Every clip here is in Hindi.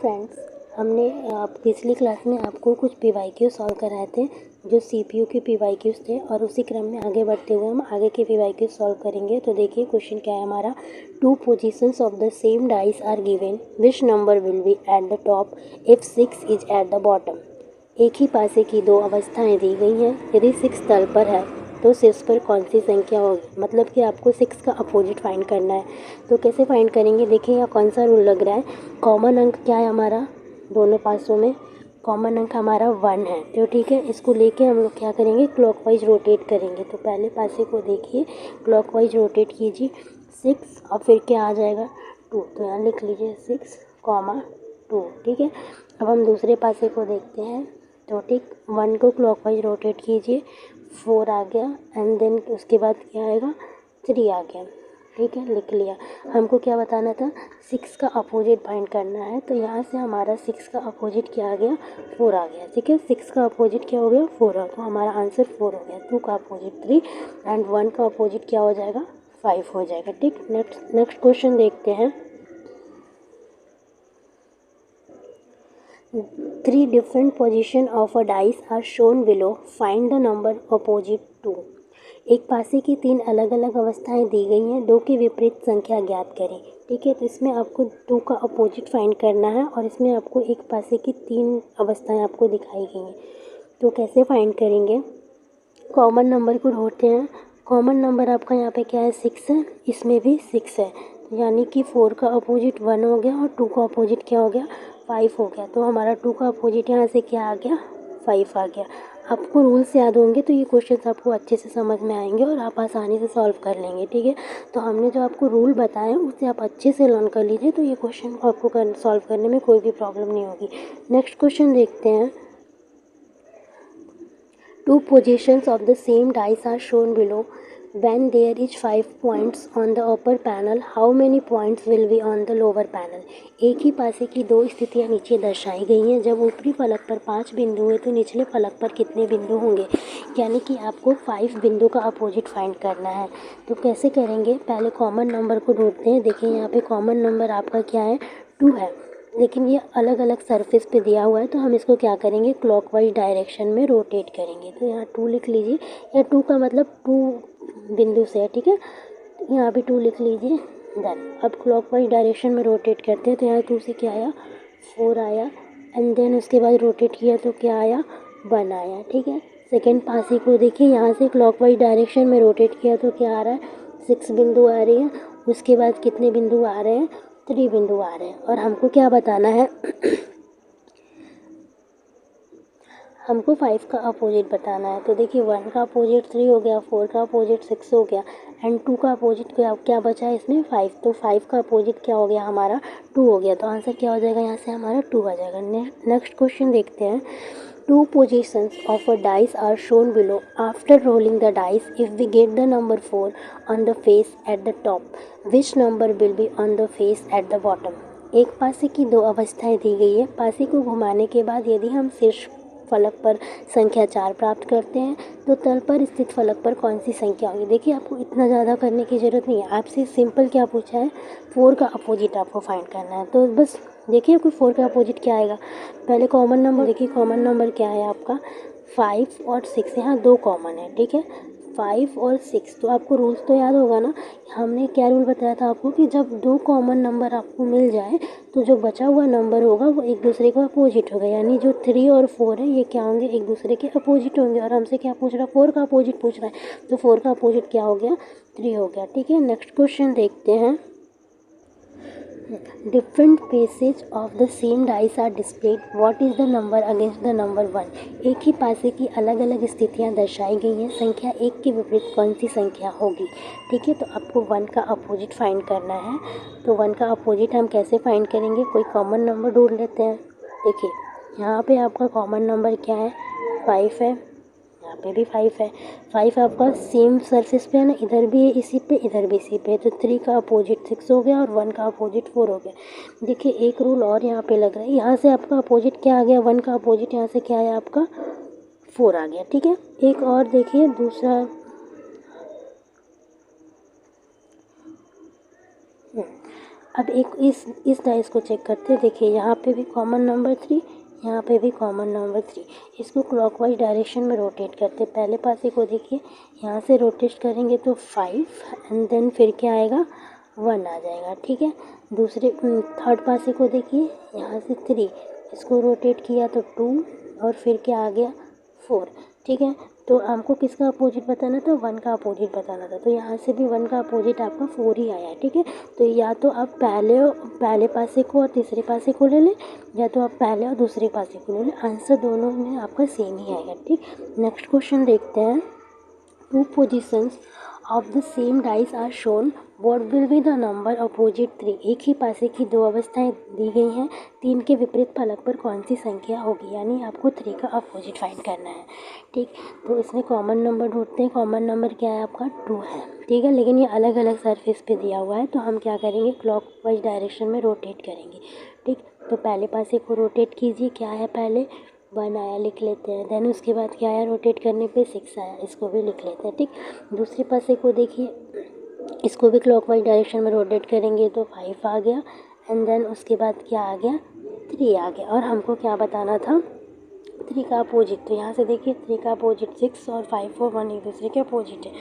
फ्रेंड्स, हमने पिछली क्लास में आपको कुछ पीवाईक्यू सॉल्व कराए थे जो सीपीयू के पीवाईक्यूज थे और उसी क्रम में आगे बढ़ते हुए हम आगे के पीवाईक्यू सॉल्व करेंगे। तो देखिए क्वेश्चन क्या है हमारा। 2 positions of the same dice are given, which number will be at the top if 6 is at the bottom. एक ही पासे की दो अवस्थाएं दी गई हैं, यदि 6 तल पर है तो शीर्ष पर कौन सी संख्या होगी। मतलब कि आपको 6 का अपोजिट फाइंड करना है। तो कैसे फाइंड करेंगे, देखिए यहाँ कौन सा रूल लग रहा है। कॉमन अंक क्या है हमारा, दोनों पासों में कॉमन अंक हमारा 1 है। तो ठीक है, इसको लेके हम लोग क्या करेंगे, क्लॉकवाइज रोटेट करेंगे। तो पहले पासे को देखिए, क्लॉकवाइज रोटेट कीजिए 6 और फिर क्या आ जाएगा 2। तो यहाँ लिख लीजिए 6, 2। ठीक है, अब हम दूसरे पासे को देखते हैं। तो ठीक 1 को क्लॉकवाइज रोटेट कीजिए, 4 आ गया एंड देन उसके बाद क्या आएगा 3 आ गया। ठीक है, लिख लिया। हमको क्या बताना था, 6 का अपोजिट फाइंड करना है। तो यहाँ से हमारा 6 का अपोजिट क्या आ गया 4 आ गया। ठीक है, 6 का अपोजिट क्या हो गया 4 आ, तो हमारा आंसर 4 हो गया। 2 का अपोजिट 3 एंड 1 का अपोजिट क्या हो जाएगा 5 हो जाएगा। ठीक, नेक्स्ट क्वेश्चन देखते हैं। 3 different position of a dice are shown below. Find the number opposite to. एक पासे की 3 अलग अलग अवस्थाएं दी गई हैं, 2 की विपरीत संख्या ज्ञात करें। ठीक है, तो इसमें आपको 2 का अपोजिट फाइंड करना है और इसमें आपको एक पासे की 3 अवस्थाएं आपको दिखाई गई हैं। तो कैसे फाइंड करेंगे, कॉमन नंबर को ढूंढते हैं। कॉमन नंबर आपका यहाँ पे क्या है 6 है, इसमें भी 6 है, यानी कि 4 का अपोजिट 1 हो गया और 2 का अपोजिट क्या हो गया 5 हो गया। तो हमारा 2 का अपोजिट यहाँ से क्या आ गया 5 आ गया। आपको रूल्स याद होंगे तो ये क्वेश्चंस आपको अच्छे से समझ में आएंगे और आप आसानी से सॉल्व कर लेंगे। ठीक है, तो हमने जो आपको रूल बताए उससे आप अच्छे से लर्न कर लीजिए, तो ये क्वेश्चन आपको सॉल्व करने में कोई भी प्रॉब्लम नहीं होगी। नेक्स्ट क्वेश्चन देखते हैं। 2 positions of the same dice are shown below. When there is 5 points on the upper panel, how many points will be on the lower panel? एक ही पासे की 2 स्थितियाँ नीचे दर्शाई गई हैं। जब ऊपरी फलक पर 5 बिंदु हैं तो निचले फलक पर कितने बिंदु होंगे, यानी कि आपको 5 बिंदु का अपोजिट फाइंड करना है। तो कैसे करेंगे, पहले कॉमन नंबर को ढूंढते हैं। देखिए यहाँ पे कॉमन नंबर आपका क्या है 2 है, लेकिन ये अलग अलग सरफेस पे दिया हुआ है, तो हम इसको क्या करेंगे क्लॉकवाइज डायरेक्शन में रोटेट करेंगे। तो यहाँ 2 लिख लीजिए, या 2 का मतलब 2 बिंदु से है। ठीक है, यहाँ पे 2 लिख लीजिए। देन अब क्लॉकवाइज डायरेक्शन में रोटेट करते हैं। तो यहाँ 2 से क्या आया 4 आया एंड देन उसके बाद रोटेट किया तो क्या आया 1 आया। ठीक है, सेकेंड पासे को देखिए, यहाँ से क्लॉकवाइज डायरेक्शन में रोटेट किया तो क्या आ रहा है 6 बिंदु आ रही है। उसके बाद कितने बिंदु आ रहे हैं 3 बिंदु आ रहे हैं। और हमको क्या बताना है हमको 5 का अपोजिट बताना है। तो देखिए 1 का अपोजिट 3 हो गया, 4 का अपोजिट 6 हो गया एंड 2 का अपोजिट क्या बचा है इसमें 5। तो 5 का अपोजिट क्या हो गया हमारा 2 हो गया। तो आंसर क्या हो जाएगा यहाँ से हमारा 2 आ जाएगा। नेक्स्ट क्वेश्चन देखते हैं। 2 positions of a dice are shown below. After rolling the dice, if we get the number 4 on the face at the top, which number will be on the face at the bottom? एक पासे की 2 अवस्थाएं दी गई है। पासे को घुमाने के बाद यदि हम शीर्ष फलक पर संख्या 4 प्राप्त करते हैं तो तल पर स्थित फलक पर कौन सी संख्या होगी। देखिए आपको इतना ज़्यादा करने की ज़रूरत नहीं है, आपसे सिंपल क्या पूछा है 4 का अपोजिट आपको फाइंड करना है। तो बस देखिए आपको 4 का अपोजिट क्या आएगा। पहले कॉमन नंबर देखिए, कॉमन नंबर क्या है आपका 5 और 6, यहाँ 2 कॉमन है। ठीक है, 5 और 6, तो आपको रूल्स तो याद होगा ना। हमने क्या रूल बताया था आपको कि जब 2 कॉमन नंबर आपको मिल जाए तो जो बचा हुआ नंबर होगा वो एक दूसरे का अपोजिट होगा, यानी जो 3 और 4 है ये क्या होंगे एक दूसरे के अपोजिट होंगे। और हमसे क्या पूछ रहा है 4 का अपोजिट पूछ रहा है, तो 4 का अपोजिट क्या हो गया 3 हो गया। ठीक है, नेक्स्ट क्वेश्चन देखते हैं। Different faces of the same dice are displayed. What is the number against the number 1? एक ही पासे की अलग अलग स्थितियाँ दर्शाई गई हैं, संख्या 1 के विपरीत कौन सी संख्या होगी। ठीक है, तो आपको 1 का अपोजिट फाइंड करना है। तो 1 का अपोजिट हम कैसे फाइंड करेंगे, कोई कॉमन नंबर ढूंढ लेते हैं। देखिए यहाँ पे आपका कॉमन नंबर क्या है 5 है, यहाँ पे भी 5 है। 5 आपका सेम सरफेस पे है ना, इधर भी है इसी पे, इधर भी इसी पे। तो 3 का अपोजिट 6 हो गया और 1 का अपोजिट 4 हो गया। देखिए एक रूल और यहाँ पे लग रहा है, यहाँ से आपका अपोजिट क्या आ गया 1 का अपोजिट यहाँ से क्या आया आपका 4 आ गया। ठीक है, एक और देखिए दूसरा अब एक इस डाइस को चेक करते हैं। देखिए यहाँ पे भी कॉमन नंबर 3, यहाँ पे भी कॉमन नंबर 3। इसको क्लॉकवाइज डायरेक्शन में रोटेट करते हैं। पहले पासे को देखिए, यहाँ से रोटेट करेंगे तो 5 एंड देन फिर क्या आएगा 1 आ जाएगा, ठीक है। दूसरे थर्ड पासे को देखिए, यहाँ से 3, इसको रोटेट किया तो 2 और फिर क्या आ गया 4, ठीक है। तो हमको किसका अपोजिट बताना था, 1 का अपोजिट बताना था। तो यहाँ से भी 1 का अपोजिट आपका 4 ही आया, ठीक है। तो या तो आप पहले पासे को और तीसरे पासे को ले लें, या तो आप पहले और दूसरे पासे को ले लें। आंसर दोनों में आपका सेम ही आएगा, ठीक। नेक्स्ट क्वेश्चन देखते हैं। 2 positions of the same dice are shown, what will be the number opposite 3। एक ही पासे की दो अवस्थाएं दी गई हैं, 3 के विपरीत फलक पर कौन सी संख्या होगी, यानी आपको 3 का अपोजिट फाइंड करना है, ठीक। तो इसमें कॉमन नंबर ढूंढते हैं। कॉमन नंबर क्या है आपका 2 है, ठीक है। लेकिन ये अलग अलग सरफेस पे दिया हुआ है, तो हम क्या करेंगे क्लॉकवाइज डायरेक्शन में रोटेट करेंगे, ठीक। तो पहले पासे को रोटेट कीजिए, क्या है पहले 1 आया, लिख लेते हैं। देन उसके बाद क्या आया, रोटेट करने पे 6 आया, इसको भी लिख लेते हैं, ठीक। दूसरे पासे को देखिए, इसको भी क्लॉकवाइज डायरेक्शन में रोटेट करेंगे तो 5 आ गया एंड देन उसके बाद क्या आ गया 3 आ गया। और हमको क्या बताना था 3 का अपोजिट। तो यहाँ से देखिए 3 का अपोजिट 6 और 5 और 1 एक दूसरे के अपोजिट है।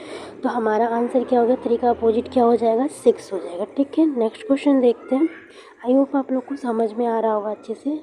तो हमारा आंसर क्या हो गया, 3 का अपोजिट क्या हो जाएगा 6 हो जाएगा, ठीक है। नेक्स्ट क्वेश्चन देखते हैं। आई होप आप लोग को समझ में आ रहा होगा अच्छे से।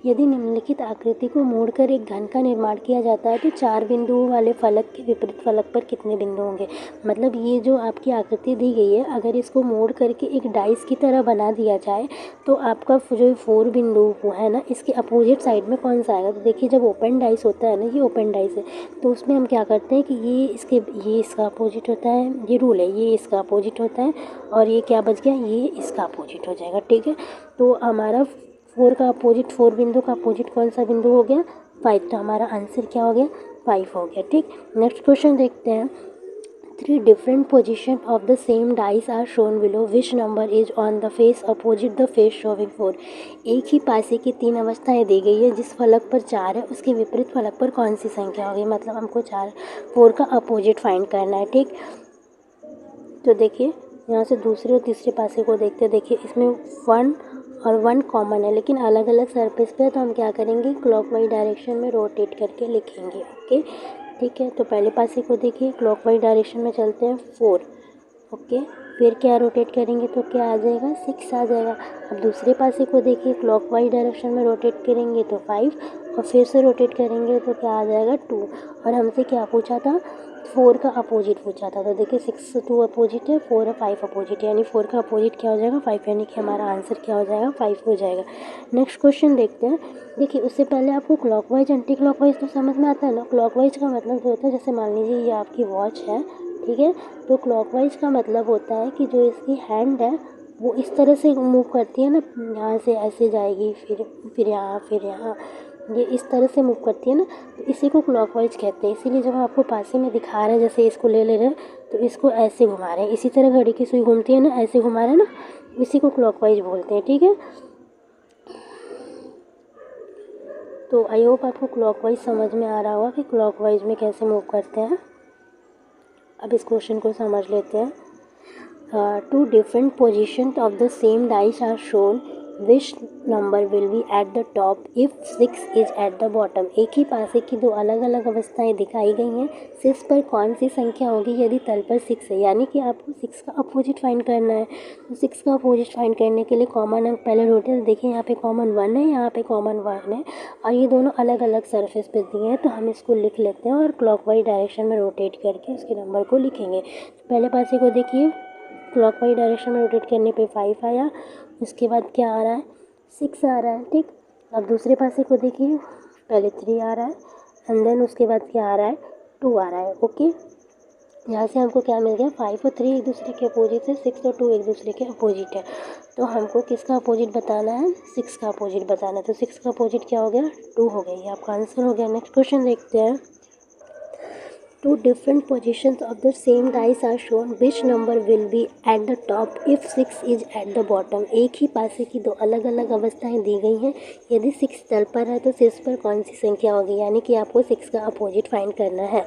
यदि निम्नलिखित आकृति को मोड़कर एक घन का निर्माण किया जाता है तो 4 बिंदुओं वाले फलक के विपरीत फलक पर कितने बिंदु होंगे। मतलब ये जो आपकी आकृति दी गई है, अगर इसको मोड़ करके एक डाइस की तरह बना दिया जाए तो आपका जो 4 बिंदु है ना, इसके अपोजिट साइड में कौन सा आएगा। तो देखिए जब ओपन डाइस होता है ना, ये ओपन डाइस है, तो उसमें हम क्या करते हैं कि ये इसका अपोजिट होता है, ये रूल है, ये इसका अपोजिट होता है और ये क्या बच गया, ये इसका अपोजिट हो जाएगा, ठीक है। तो हमारा 4 का अपोजिट, 4 बिंदु का अपोजिट कौन सा बिंदु हो गया 5। तो हमारा आंसर क्या हो गया 5 हो गया, ठीक। नेक्स्ट क्वेश्चन देखते हैं। 3 different position of the same dice are shown below, which number is on the face opposite the face showing 4। एक ही पासे की 3 अवस्थाएं दी गई है, जिस फलक पर 4 है उसके विपरीत फलक पर कौन सी संख्या होगी। मतलब हमको 4 का अपोजिट फाइंड करना है, ठीक। तो देखिए यहाँ से दूसरे और तीसरे पासे को देखते हैं। देखिए इसमें 1 और 1 कॉमन है, लेकिन अलग अलग सरफेस पे है, तो हम क्या करेंगे क्लॉकवाइज डायरेक्शन में रोटेट करके लिखेंगे, ओके, ठीक है। तो पहले पासे को देखिए, क्लॉकवाइज डायरेक्शन में चलते हैं 4, ओके। फिर क्या रोटेट करेंगे तो क्या आ जाएगा 6 आ जाएगा। अब दूसरे पासे को देखिए, क्लॉकवाइज डायरेक्शन में रोटेट करेंगे तो 5 और फिर से रोटेट करेंगे तो क्या आ जाएगा 2। और हमसे क्या पूछा था 4 का अपोजिट पूछा था। तो देखिए 6 2 अपोजिट है, 4 और 5 अपोजिट है, यानी 4 का अपोजिट क्या हो जाएगा 5, यानी कि हमारा आंसर क्या हो जाएगा 5 हो जाएगा। नेक्स्ट क्वेश्चन देखते हैं। देखिए उससे पहले आपको क्लॉकवाइज एंटी क्लॉकवाइज तो समझ में आता है ना। क्लॉकवाइज का मतलब जो होता है, जैसे मान लीजिए ये आपकी वॉच है, ठीक है। तो क्लॉकवाइज का मतलब होता है कि जो इसकी हैंड है वो इस तरह से मूव करती है ना, यहाँ से ऐसे जाएगी, फिर यहाँ, फिर यहाँ, ये इस तरह से मूव करती है ना, तो इसी को क्लॉकवाइज कहते हैं। इसीलिए जब हम आपको पासे में दिखा रहे हैं, जैसे इसको ले रहे हैं तो इसको ऐसे घुमा रहे हैं, इसी तरह घड़ी की सुई घूमती है ना, ऐसे घुमा रहे हैं ना, इसी को क्लॉकवाइज बोलते हैं, ठीक है। तो आई होप आपको क्लॉकवाइज समझ में आ रहा होगा कि क्लॉकवाइज में कैसे मूव करते हैं। अब इस क्वेश्चन को समझ लेते हैं। 2 different positions of the same dice are shown, which number will be at the top if 6 is at the bottom। एक ही पासे की 2 अलग अलग अवस्थाएं दिखाई गई हैं, 6 पर कौन सी संख्या होगी यदि तल पर 6 है। यानी कि आपको 6 का अपोजिट फाइंड करना है। तो 6 का अपोजिट फाइंड करने के लिए कॉमन अंक पहले रोटेट, देखिए यहाँ पे कॉमन 1 है, यहाँ पे कॉमन 1 है और ये दोनों अलग अलग सरफेस पे दिए हैं, तो हम इसको लिख लेते हैं और क्लॉकवाइज डायरेक्शन में रोटेट करके उसके नंबर को लिखेंगे। पहले पासे को देखिए, क्लॉकवाइज डायरेक्शन में रोटेट करने पे 5 आया, उसके बाद क्या आ रहा है 6 आ रहा है, ठीक। अब दूसरे पासे को देखिए, पहले 3 आ रहा है एंड देन उसके बाद क्या आ रहा है 2 आ रहा है, ओके। यहाँ से हमको क्या मिल गया 5 और 3 एक दूसरे के अपोजिट है, 6 और 2 एक दूसरे के अपोजिट है। तो हमको किसका अपोजिट बताना है 6 का अपोजिट बताना है। तो 6 का अपोजिट क्या हो गया 2 हो गई, आपका आंसर हो गया। नेक्स्ट क्वेश्चन देखते हैं। 2 different positions of the same dice are shown, which number will be at the top if 6 is at the bottom। एक ही पासे की 2 अलग अलग अवस्थाएं दी गई हैं, यदि 6 तल पर है तो 6 पर कौन सी संख्या होगी। यानी कि आपको 6 का अपोजिट फाइंड करना है।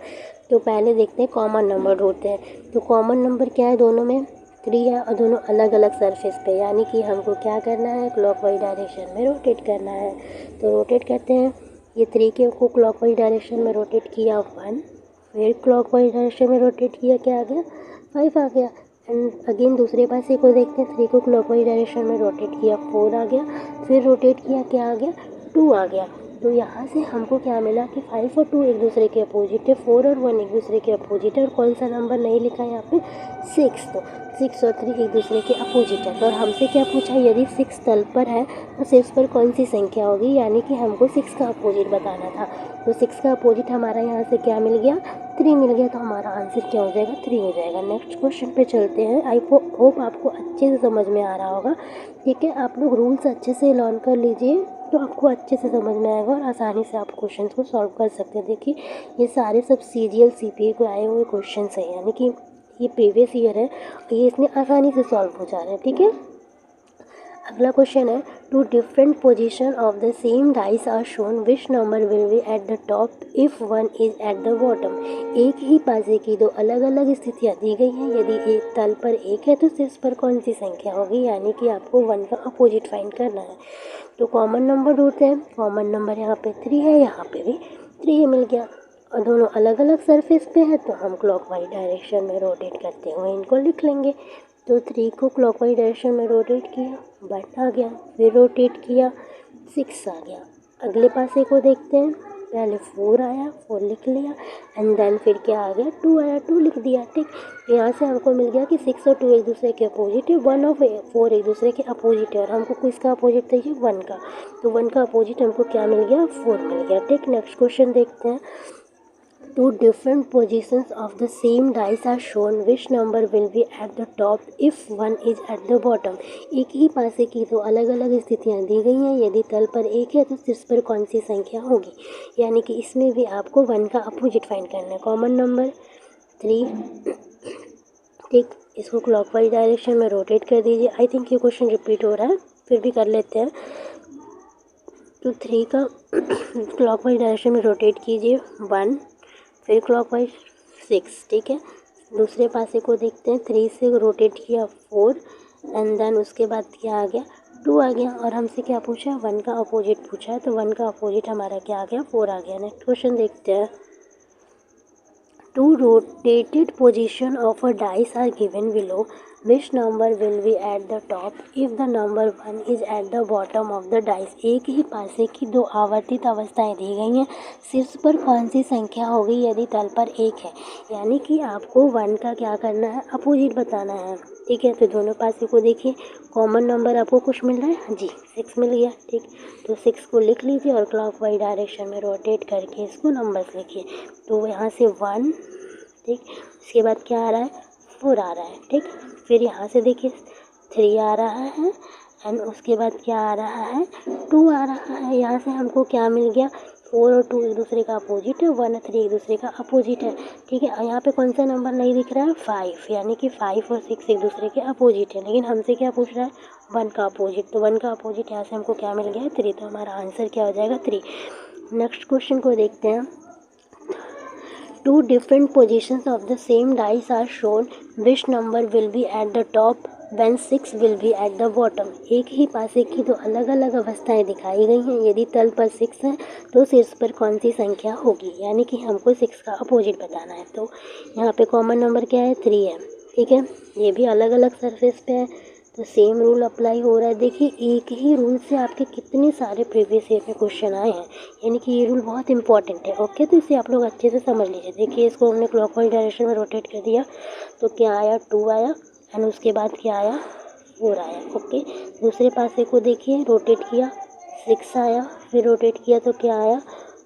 तो पहले देखते हैं कॉमन नंबर ढूंढते हैं। तो कॉमन नंबर क्या है दोनों में 3 है और दोनों अलग अलग सरफेस पे, यानी कि हमको क्या करना है, क्लॉकवाइज डायरेक्शन में रोटेट करना है। तो रोटेट करते हैं, ये 3 के को क्लॉकवाइज डायरेक्शन में रोटेट किया 1, फिर क्लॉकवाइज डायरेक्शन में रोटेट किया, क्या आ गया 5 आ गया। एंड अगेन दूसरे पासे को देखते हैं, 3 को क्लॉकवाइज डायरेक्शन में रोटेट किया 4 आ गया, फिर रोटेट किया, क्या आ गया 2 आ गया। तो यहाँ से हमको क्या मिला कि 5 और 2 एक दूसरे के अपोजिट है, 4 और 1 एक दूसरे के अपोजिट है, और कौन सा नंबर नहीं लिखा है यहाँ पे 6। तो 6 और 3 एक दूसरे के अपोजिट है। तो हमसे क्या पूछा, यदि 6 तल पर है तो 6 पर कौन सी संख्या होगी, यानी कि हमको 6 का अपोजिट बताना था। तो 6 का अपोजिट हमारा यहाँ से क्या मिल गया 3 मिल गया, तो हमारा आंसर क्या हो जाएगा 3 हो जाएगा। नेक्स्ट क्वेश्चन पे चलते हैं। आई होप आपको अच्छे से समझ में आ रहा होगा, ठीक है। आप लोग रूल्स अच्छे से लर्न कर लीजिए तो आपको अच्छे से समझ में आएगा और आसानी से आप क्वेश्चन को सॉल्व कर सकते हैं। देखिए ये सारे सब CGL CPA को आए हुए क्वेश्चन हैं, यानी कि ये प्रीवियस ईयर है, ये इतने आसानी से सॉल्व हो जा रहे हैं, ठीक है। अगला क्वेश्चन है, two different position of the same dice are shown, which number will be at the top if one is at the bottom. एक ही पासे की दो अलग अलग स्थितियाँ दी गई हैं, यदि एक तल पर एक है तो शीर्ष पर कौन सी संख्या होगी, यानी कि आपको 1 का अपोजिट फाइंड करना है। तो कॉमन नंबर ढूंढते हैं, कॉमन नंबर यहाँ पे 3 है, यहाँ पे भी 3 मिल गया, और दोनों अलग अलग सरफेस पे है, तो हम क्लॉकवाइज डायरेक्शन में रोटेट करते हुए इनको लिख लेंगे। तो 3 को क्लॉकवाइज डायरेक्शन में रोटेट किया, 1 आ गया, फिर रोटेट किया 6 आ गया। अगले पासे को देखते हैं, पहले 4 आया, 4 लिख लिया, एंड देन फिर क्या आ गया 2 आया, 2 लिख दिया, ठीक। यहाँ से हमको मिल गया कि 6 और 2 एक दूसरे के अपोजिट है, 1 और 4 एक दूसरे के अपोजिट है, और हमको किसका अपोजिट चाहिए 1 का। तो 1 का अपोजिट हमको क्या मिल गया 4 मिल गया, ठीक। नेक्स्ट क्वेश्चन देखते हैं। Two different positions of the same dice are shown, which number will be at the top if one is at the bottom। एक ही पासे की दो अलग अलग स्थितियाँ दी गई हैं, यदि तल पर एक है तो शीर्ष पर कौन सी संख्या होगी, यानी कि इसमें भी आपको 1 का अपोजिट फाइंड करना है। कॉमन नंबर 3, ठीक, इसको क्लॉकवाइज डायरेक्शन में रोटेट कर दीजिए। आई थिंक ये क्वेश्चन रिपीट हो रहा है, फिर भी कर लेते हैं। तो 3 का क्लॉकवाइज डायरेक्शन में रोटेट कीजिए 1, फिर क्लॉकवाइज 6, ठीक है। दूसरे पासे को देखते हैं, 3 से रोटेट किया 4, एंड देन उसके बाद क्या आ गया 2 आ गया, और हमसे क्या पूछा 1 का अपोजिट पूछा है, तो 1 का अपोजिट हमारा क्या आ गया 4 आ गया। नेक्स्ट क्वेश्चन देखते हैं। Two rotated position of a dice are given below. Which number will be at the top if the number 1 is at the bottom of the dice। एक ही पासे की दो आवर्तित अवस्थाएं दी गई हैं, शीर्ष पर कौन सी संख्या होगी यदि तल पर एक है, यानी कि आपको 1 का क्या करना है अपोजिट बताना है, ठीक है। तो दोनों पासे को देखिए, कॉमन नंबर आपको कुछ मिल रहा है, हाँ जी 6 मिल गया, ठीक। तो 6 को लिख लीजिए और क्लॉकवाइज डायरेक्शन में रोटेट करके इसको नंबर्स लिखिए। तो यहाँ से 1, ठीक, उसके बाद क्या आ रहा है 4 आ रहा है, ठीक। फिर यहाँ से देखिए 3 आ रहा है, एंड उसके बाद क्या आ रहा है 2 आ रहा है। यहाँ से हमको क्या मिल गया 4 और 2 एक दूसरे का अपोजिट है, 1 और 3 एक दूसरे का अपोजिट है, ठीक है। यहाँ पे कौन सा नंबर नहीं दिख रहा है 5, यानी कि 5 और 6 एक दूसरे के अपोजिट है, लेकिन हमसे क्या पूछ रहा है 1 का अपोजिट। तो 1 का अपोजिट यहाँ से हमको क्या मिल गया है 3, तो हमारा आंसर क्या हो जाएगा 3। नेक्स्ट क्वेश्चन को देखते हैं। Two different positions of the same dice are shown, which number will be at the top when 6 will be at the bottom। एक ही पासे की दो अलग अलग अवस्थाएं दिखाई गई हैं, यदि तल पर 6 है तो शीर्ष पर कौन सी संख्या होगी, यानी कि हमको 6 का अपोजिट बताना है। तो यहाँ पे कॉमन नंबर क्या है 3 है, ठीक है। ये भी अलग अलग सरफेस पे है, तो सेम रूल अप्लाई हो रहा है। देखिए एक ही रूल से आपके कितने सारे प्रीवियस ईयर में क्वेश्चन आए हैं, यानी कि ये रूल बहुत इंपॉर्टेंट है, ओके। तो इसे आप लोग अच्छे से समझ लीजिए। देखिए इसको हमने क्लॉकवाइज डायरेक्शन में रोटेट कर दिया, तो क्या आया 2 आया, एंड उसके बाद क्या आया 4 आया, ओके। दूसरे पासे को देखिए, रोटेट किया 6 आया, फिर रोटेट किया तो क्या आया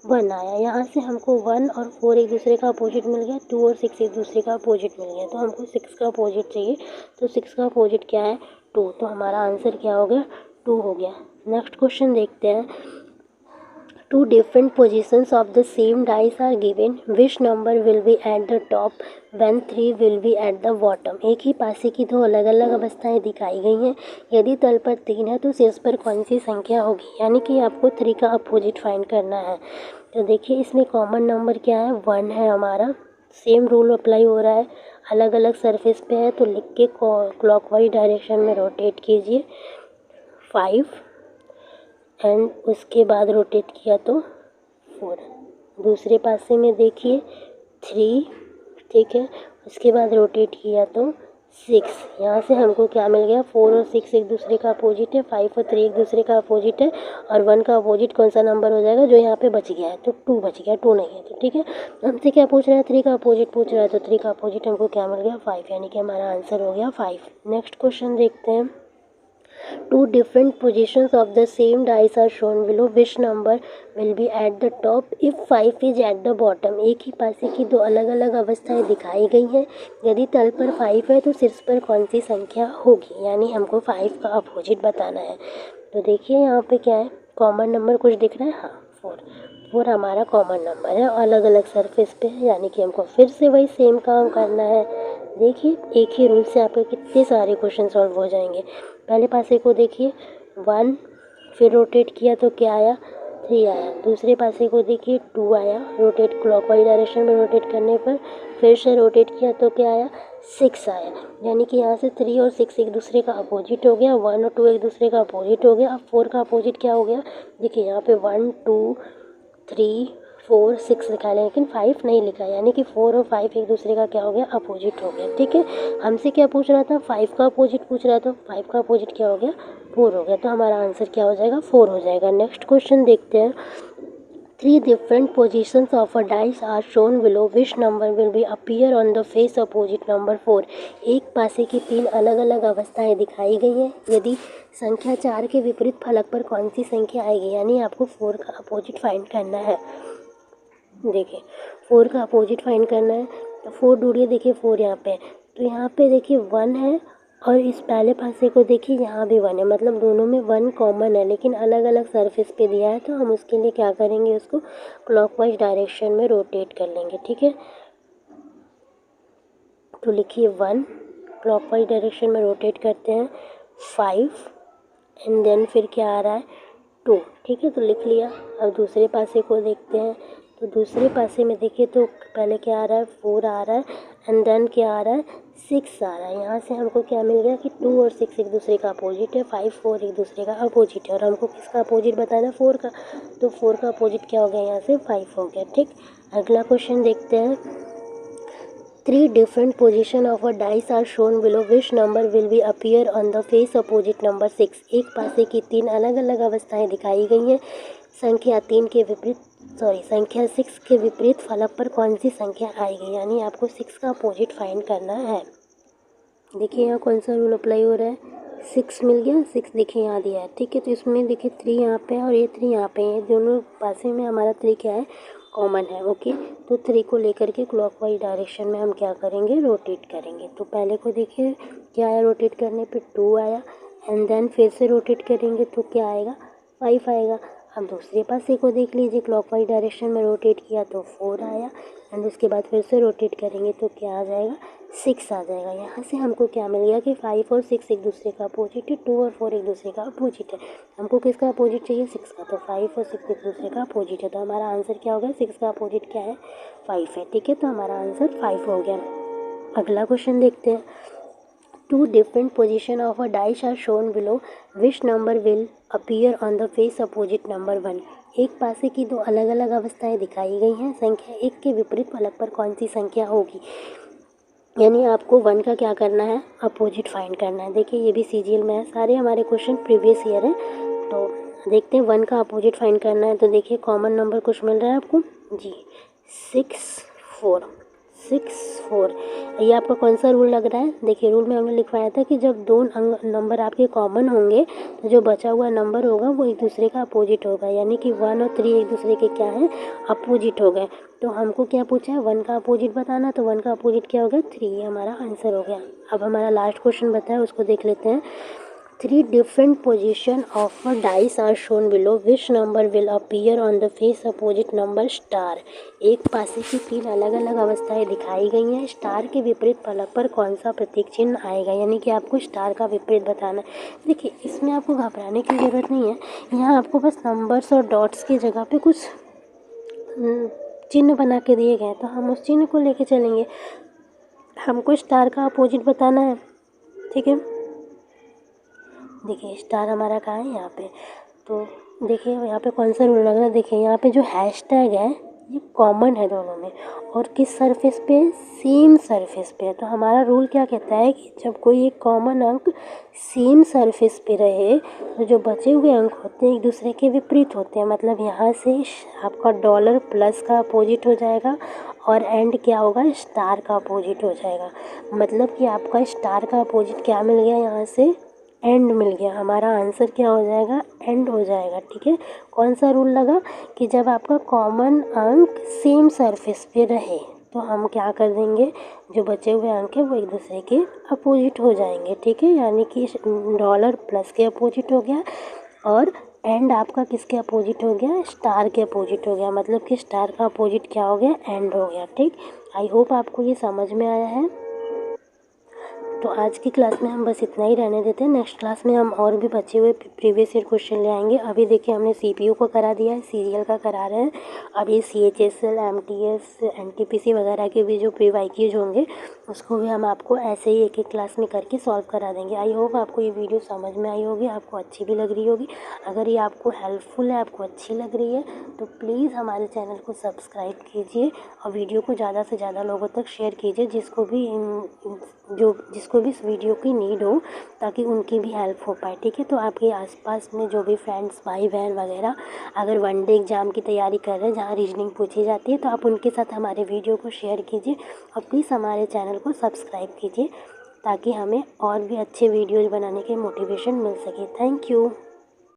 1 आया। यहाँ से हमको 1 और 4 एक दूसरे का अपोजिट मिल गया, 2 और 6 एक दूसरे का अपोजिट मिल गया, तो हमको 6 का अपोजिट चाहिए। तो 6 का अपोजिट क्या है 2, तो हमारा आंसर क्या हो गया 2 हो गया। नेक्स्ट क्वेश्चन देखते हैं। Two different positions of the same dice are given, which number will be at the top when 3 will be at the bottom। एक ही पासे की दो अलग अलग अवस्थाएं दिखाई गई हैं, यदि तल पर 3 है तो शीर्ष पर कौन सी संख्या होगी, यानी कि आपको 3 का अपोजिट फाइंड करना है। तो देखिए इसमें कॉमन नंबर क्या है 1 है हमारा, सेम रूल अप्लाई हो रहा है। अलग अलग सरफेस पे है तो लिख के क्लॉकवाइज डायरेक्शन में रोटेट कीजिए 5 एंड उसके बाद रोटेट किया तो 4। दूसरे पासे में देखिए 3, ठीक है, उसके बाद रोटेट किया तो 6। यहाँ से हमको क्या मिल गया, 4 और 6 एक दूसरे का अपोजिट है, 5 और 3 एक दूसरे का अपोजिट है, और 1 का अपोजिट कौन सा नंबर हो जाएगा जो यहाँ पे बच गया है, तो 2 बच गया, 2 नहीं है तो ठीक है। हमसे क्या पूछ रहा है, 3 का अपोजिट पूछ रहा है, तो 3 का अपोजिट हमको क्या मिल गया 5, यानी कि हमारा आंसर हो गया 5। नेक्स्ट क्वेश्चन देखते हैं। Two different positions of the same dice are shown below. Which number will be at the top if 5 is at the bottom? एक ही पासे की दो अलग अलग अवस्थाएं दिखाई गई हैं। यदि तल पर 5 है तो शीर्ष पर कौन सी संख्या होगी, यानी हमको 5 का अपोजिट बताना है। तो देखिए यहाँ पे क्या है, कॉमन नंबर कुछ दिख रहा है, हाँ 4 हमारा कॉमन नंबर है, अलग अलग सरफेस पे है, यानी कि हमको फिर से वही सेम काम करना है। देखिए एक ही रूल से आपके कितने सारे क्वेश्चन सॉल्व हो जाएंगे। पहले पासे को देखिए 1, फिर रोटेट किया तो क्या आया 3 आया। दूसरे पासे को देखिए 2 आया, रोटेट क्लॉकवाइज डायरेक्शन में रोटेट करने पर, फिर से रोटेट किया तो क्या आया 6 आया। यानी कि यहाँ से 3 और 6 एक दूसरे का अपोजिट हो गया, 1 और 2 एक दूसरे का अपोजिट हो गया। अब 4 का अपोजिट क्या हो गया, देखिए यहाँ पे 1 2 3 4 6 लिखा है, लेकिन 5 नहीं लिखा है, यानी कि 4 और 5 एक दूसरे का क्या हो गया अपोजिट हो गया, ठीक है। हमसे क्या पूछ रहा था, 5 का अपोजिट पूछ रहा था, 5 का अपोजिट क्या हो गया 4 हो गया, तो हमारा आंसर क्या हो जाएगा 4 हो जाएगा। नेक्स्ट क्वेश्चन देखते हैं। 3 different positions of a dice are shown below. Which number will be appear on the face opposite number 4? एक पासे की 3 अलग अलग अवस्थाएं दिखाई गई हैं। यदि संख्या 4 के विपरीत फलक पर कौन सी संख्या आएगी, यानी आपको 4 का अपोजिट फाइंड करना है। देखिए 4 का अपोजिट फाइंड करना है, तो 4 ढूंढिए, देखिए 4 यहाँ पे है, तो यहाँ पे देखिए 1 है, और इस पहले पासे को देखिए यहाँ भी 1 है, मतलब दोनों में 1 कॉमन है, लेकिन अलग अलग सरफेस पे दिया है, तो हम उसके लिए क्या करेंगे, उसको क्लॉकवाइज डायरेक्शन में रोटेट कर लेंगे, ठीक है। तो लिखिए 1, क्लॉकवाइज डायरेक्शन में रोटेट करते हैं 5, एंड देन फिर क्या आ रहा है 2, ठीक है, तो लिख लिया। अब दूसरे पासे को देखते हैं, तो दूसरे पासे में देखिए तो पहले क्या आ रहा है 4 आ रहा है, एंड देन क्या आ रहा है 6 आ रहा है। यहाँ से हमको क्या मिल गया कि 2 और 6 एक दूसरे का अपोजिट है, 5 4 एक दूसरे का अपोजिट है, और हमको किसका अपोजिट बताना है 4 का, तो 4 का अपोजिट क्या हो गया यहाँ से 5 हो गया, ठीक। अगला क्वेश्चन देखते हैं। 3 different position of a dice are shown below. Which number will be appear on the face opposite number 6? एक पासे की 3 अलग अलग अवस्थाएं दिखाई गई हैं। संख्या 6 के विपरीत फलक पर कौन सी संख्या आएगी, यानी आपको 6 का अपोजिट फाइंड करना है। देखिए यहाँ कौन सा रूल अप्लाई हो रहा है, 6 मिल गया, 6 देखिए यहाँ दिया है, ठीक है, तो इसमें देखिए 3 यहाँ पे है और ये 3 यहाँ पे है, दोनों पासे में हमारा 3 क्या है कॉमन है, ओके। तो 3 को लेकर के क्लॉकवाइज डायरेक्शन में हम क्या करेंगे रोटेट करेंगे। तो पहले को देखिए क्या आया, रोटेट करने पे 2 आया, एंड देन फिर से रोटेट करेंगे तो क्या आएगा 5 आएगा। अब दूसरे पासे को देख लीजिए, क्लॉकवाइज डायरेक्शन में रोटेट किया तो 4 आया, एंड उसके बाद फिर से रोटेट करेंगे तो क्या आ जाएगा 6 आ जाएगा। यहाँ से हमको क्या मिल गया कि 5 और 6 एक दूसरे का अपोजिट है, 2 और 4 एक दूसरे का अपोजिट है। हमको किसका अपोजिट चाहिए 6 का, तो 5 और 6 एक दूसरे का अपोजिट है, तो हमारा आंसर क्या हो गया 6 का अपोजिट क्या है 5 है, ठीक है, तो हमारा आंसर 5 हो गया। अगला क्वेश्चन देखते हैं। 2 different position of a dice are shown below. Which number will appear on the face opposite number 1? एक पासे की 2 अलग अलग अवस्थाएं दिखाई गई हैं। संख्या 1 के विपरीत फलक पर कौन सी संख्या होगी, यानी आपको 1 का क्या करना है अपोजिट फाइंड करना है। देखिए ये भी CGL में है, सारे हमारे क्वेश्चन प्रीवियस ईयर है। तो देखते हैं 1 का अपोजिट फाइंड करना है, तो देखिए कॉमन नंबर कुछ मिल रहा है आपको जी 6 4। ये आपका कौन सा रूल लग रहा है, देखिए रूल में हमने लिखवाया था कि जब 2 नंबर आपके कॉमन होंगे तो जो बचा हुआ नंबर होगा वो एक दूसरे का अपोजिट होगा, यानी कि 1 और 3 एक दूसरे के क्या हैं अपोजिट हो गए। तो हमको क्या पूछा है 1 का अपोजिट बताना, तो 1 का अपोजिट क्या हो गया 3, ये हमारा आंसर हो गया। अब हमारा लास्ट क्वेश्चन बताया उसको देख लेते हैं। 3 different position of a dice are shown below. Which number will appear on the face opposite number star? एक पासे की 3 अलग अलग अवस्थाएं दिखाई गई हैं। स्टार के विपरीत फलक पर कौन सा प्रतीक चिन्ह आएगा, यानी कि आपको स्टार का विपरीत बताना है। देखिए इसमें आपको घबराने की ज़रूरत नहीं है, यहाँ आपको बस नंबर्स और डॉट्स की जगह पे कुछ चिन्ह बना के दिए गए हैं, तो हम उस चिन्ह को लेके चलेंगे। हमको स्टार का अपोजिट बताना है, ठीक है। देखिए स्टार हमारा कहाँ है, यहाँ पे। तो देखिए यहाँ पे कौन सा रूल लग रहा है, देखिए यहाँ पे जो हैशटैग है ये कॉमन है दोनों में, और किस सरफेस पे, सेम सरफेस पे है। तो हमारा रूल क्या कहता है कि जब कोई एक कॉमन अंक सेम सरफेस पे रहे तो जो बचे हुए अंक होते हैं एक दूसरे के विपरीत होते हैं। मतलब यहाँ से आपका डॉलर प्लस का अपोजिट हो जाएगा और एंड क्या होगा, स्टार का अपोजिट हो जाएगा। मतलब कि आपका स्टार का अपोजिट क्या मिल गया, यहाँ से एंड मिल गया। हमारा आंसर क्या हो जाएगा, एंड हो जाएगा, ठीक है। कौन सा रूल लगा कि जब आपका कॉमन अंक सेम सरफेस पे रहे तो हम क्या कर देंगे, जो बचे हुए अंक है वो एक दूसरे के अपोजिट हो जाएंगे, ठीक है। यानी कि डॉलर प्लस के अपोजिट हो गया और एंड आपका किसके अपोजिट हो गया, स्टार के अपोजिट हो गया। मतलब कि स्टार का अपोजिट क्या हो गया, एंड हो गया, ठीक। आई होप आपको ये समझ में आया है। तो आज की क्लास में हम बस इतना ही रहने देते हैं। नेक्स्ट क्लास में हम और भी बचे हुए प्रीवियस ईयर क्वेश्चन ले आएंगे। अभी देखिए हमने सीपीयू को करा दिया है, सीरियल का करा रहे हैं। अब ये सीएचएसएल, एमटीएस, एनटीपीसी वगैरह के भी जो पीवाईक्यूज होंगे उसको भी हम आपको ऐसे ही एक एक क्लास में करके सॉल्व करा देंगे। आई होप आपको ये वीडियो समझ में आई होगी, आपको अच्छी भी लग रही होगी। अगर ये आपको हेल्पफुल है, आपको अच्छी लग रही है तो प्लीज़ हमारे चैनल को सब्सक्राइब कीजिए और वीडियो को ज़्यादा से ज़्यादा लोगों तक शेयर कीजिए जिसको भी इस वीडियो की नीड हो, ताकि उनकी भी हेल्प हो पाए, ठीक है। तो आपके आसपास में जो भी फ्रेंड्स, भाई बहन वगैरह अगर वनडे एग्ज़ाम की तैयारी कर रहे हैं जहाँ रीजनिंग पूछी जाती है तो आप उनके साथ हमारे वीडियो को शेयर कीजिए और प्लीज़ हमारे चैनल को सब्सक्राइब कीजिए ताकि हमें और भी अच्छे वीडियोज़ बनाने के मोटिवेशन मिल सके। Thank you.